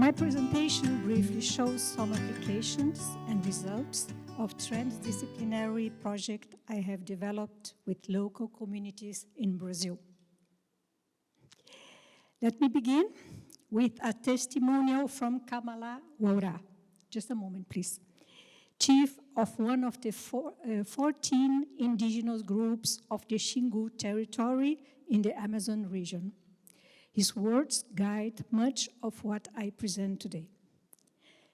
My presentation briefly shows some applications and results of transdisciplinary project I have developed with local communities in Brazil. Let me begin with a testimonial from Kamala Waura. Just a moment, please. Chief of one of the 14 indigenous groups of the Xingu territory in the Amazon region. His words guide much of what I present today.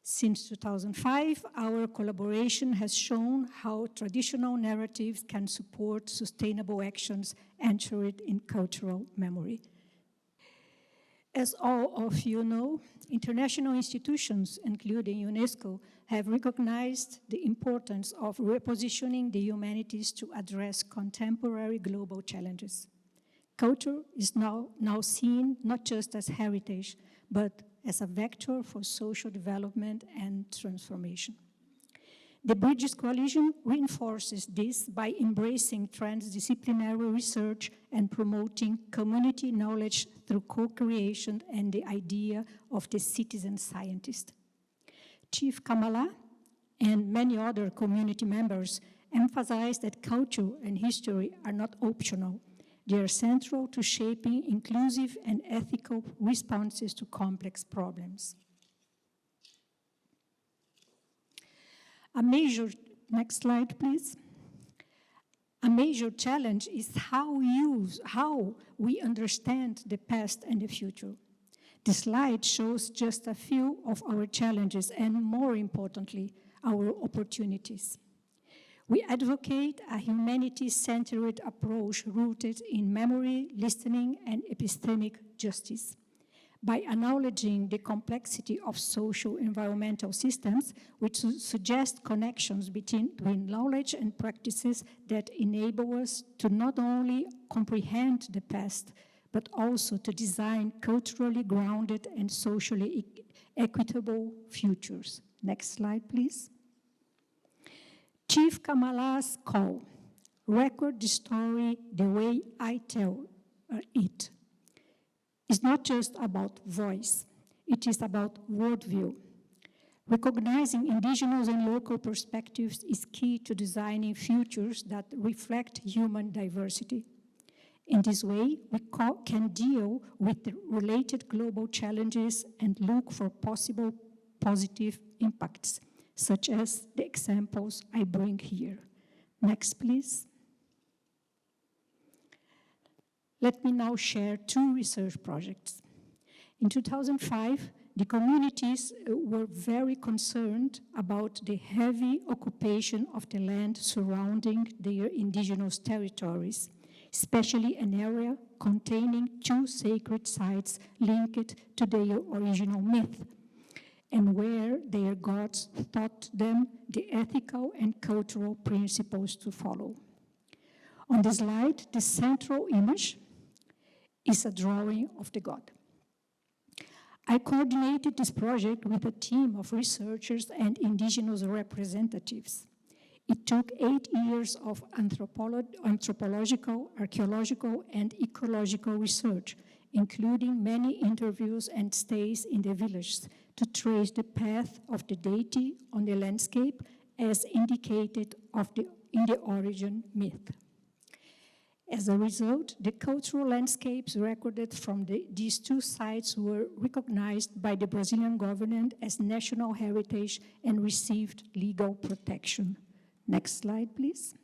Since 2005, our collaboration has shown how traditional narratives can support sustainable actions anchored in cultural memory. As all of you know, international institutions, including UNESCO, have recognized the importance of repositioning the humanities to address contemporary global challenges. Culture is now seen not just as heritage, but as a vector for social development and transformation. The Bridges Coalition reinforces this by embracing transdisciplinary research and promoting community knowledge through co-creation and the idea of the citizen scientist. Chief Kamala and many other community members emphasize that culture and history are not optional. They are central to shaping inclusive and ethical responses to complex problems. Next slide, please. A major challenge is how we understand the past and the future. The slide shows just a few of our challenges and, more importantly, our opportunities. We advocate a humanity-centered approach rooted in memory, listening, and epistemic justice. By acknowledging the complexity of social environmental systems, which suggest connections between knowledge and practices that enable us to not only comprehend the past, but also to design culturally grounded and socially equitable futures. Next slide, please. Chief Kamala's call, record the story the way I tell it. It's not just about voice, it is about worldview. Recognizing indigenous and local perspectives is key to designing futures that reflect human diversity. In this way, we can deal with the related global challenges and look for possible positive impacts, such as the examples I bring here. Next, please. Let me now share two research projects. In 2005, the communities were very concerned about the heavy occupation of the land surrounding their indigenous territories, especially an area containing two sacred sites linked to their original myth, and where their gods taught them the ethical and cultural principles to follow. On the slide, the central image is a drawing of the god. I coordinated this project with a team of researchers and indigenous representatives. It took 8 years of anthropological, archaeological, and ecological research, including many interviews and stays in the villages, to trace the path of the deity on the landscape as indicated in the origin myth. As a result, the cultural landscapes recorded from these two sites were recognized by the Brazilian government as national heritage and received legal protection. Next slide, please.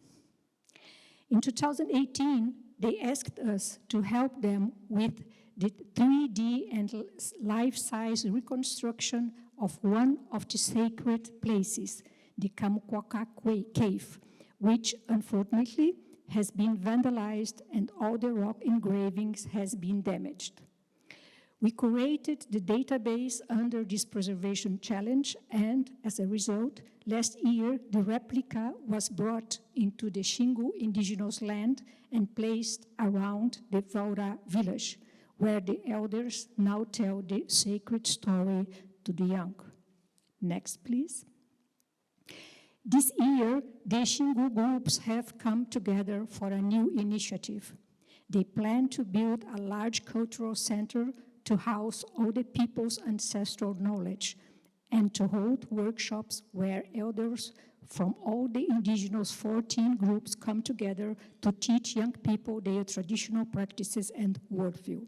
In 2018, they asked us to help them with the 3D and life-size reconstruction of one of the sacred places, the Camuquacá Cave, which unfortunately has been vandalized and all the rock engravings has been damaged. We curated the database under this preservation challenge, and as a result, last year the replica was brought into the Xingu indigenous land and placed around the Waura village, where the elders now tell the sacred story to the young. Next, please. This year, the Xingu groups have come together for a new initiative. They plan to build a large cultural center to house all the people's ancestral knowledge and to hold workshops where elders from all the indigenous 14 groups come together to teach young people their traditional practices and worldview.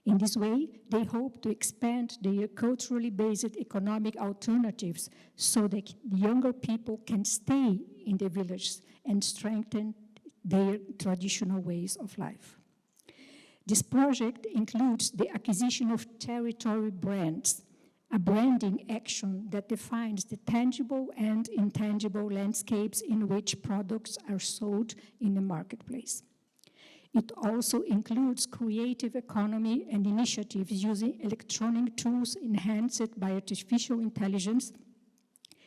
In this way, they hope to expand their culturally based economic alternatives so that younger people can stay in the villages and strengthen their traditional ways of life. This project includes the acquisition of territory brands, a branding action that defines the tangible and intangible landscapes in which products are sold in the marketplace. It also includes creative economy and initiatives using electronic tools enhanced by artificial intelligence,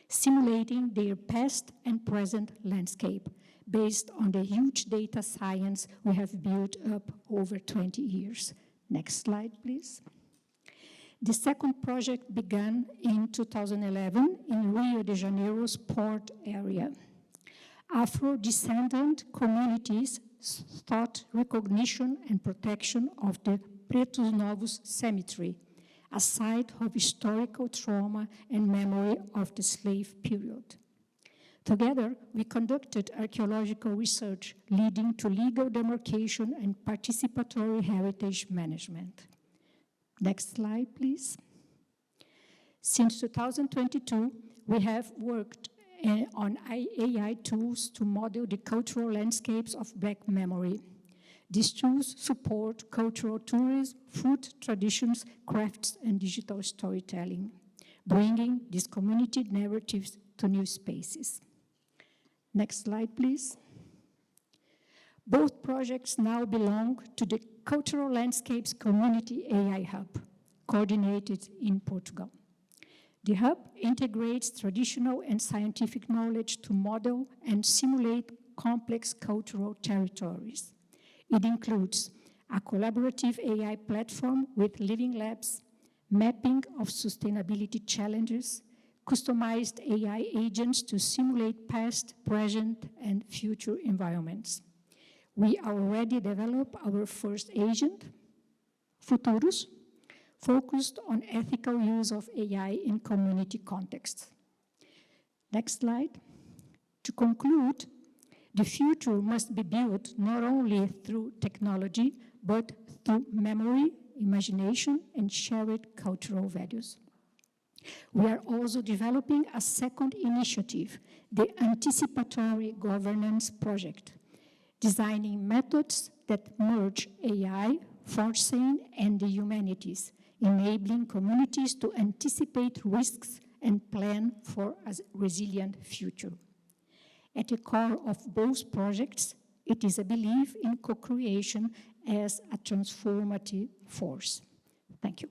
simulating their past and present landscape based on the huge data science we have built up over 20 years. Next slide, please. The second project began in 2011 in Rio de Janeiro's port area. Afro-descendant communities sought recognition and protection of the Pretos Novos cemetery, a site of historical trauma and memory of the slave period. Together, we conducted archaeological research leading to legal demarcation and participatory heritage management. Next slide, please. Since 2022, we have worked on AI tools to model the cultural landscapes of Black memory. These tools support cultural tourism, food traditions, crafts, and digital storytelling, bringing these community narratives to new spaces. Next slide, please. Both projects now belong to the Cultural Landscapes Community AI Hub, coordinated in Portugal. The hub integrates traditional and scientific knowledge to model and simulate complex cultural territories. It includes a collaborative AI platform with living labs, mapping of sustainability challenges, customized AI agents to simulate past, present, and future environments. We already developed our first agent, Futuros, focused on ethical use of AI in community contexts. Next slide. To conclude, the future must be built not only through technology, but through memory, imagination, and shared cultural values. We are also developing a second initiative, the Anticipatory Governance Project, designing methods that merge AI, foresight, and the humanities, enabling communities to anticipate risks and plan for a resilient future. At the core of both projects, it is a belief in co-creation as a transformative force. Thank you.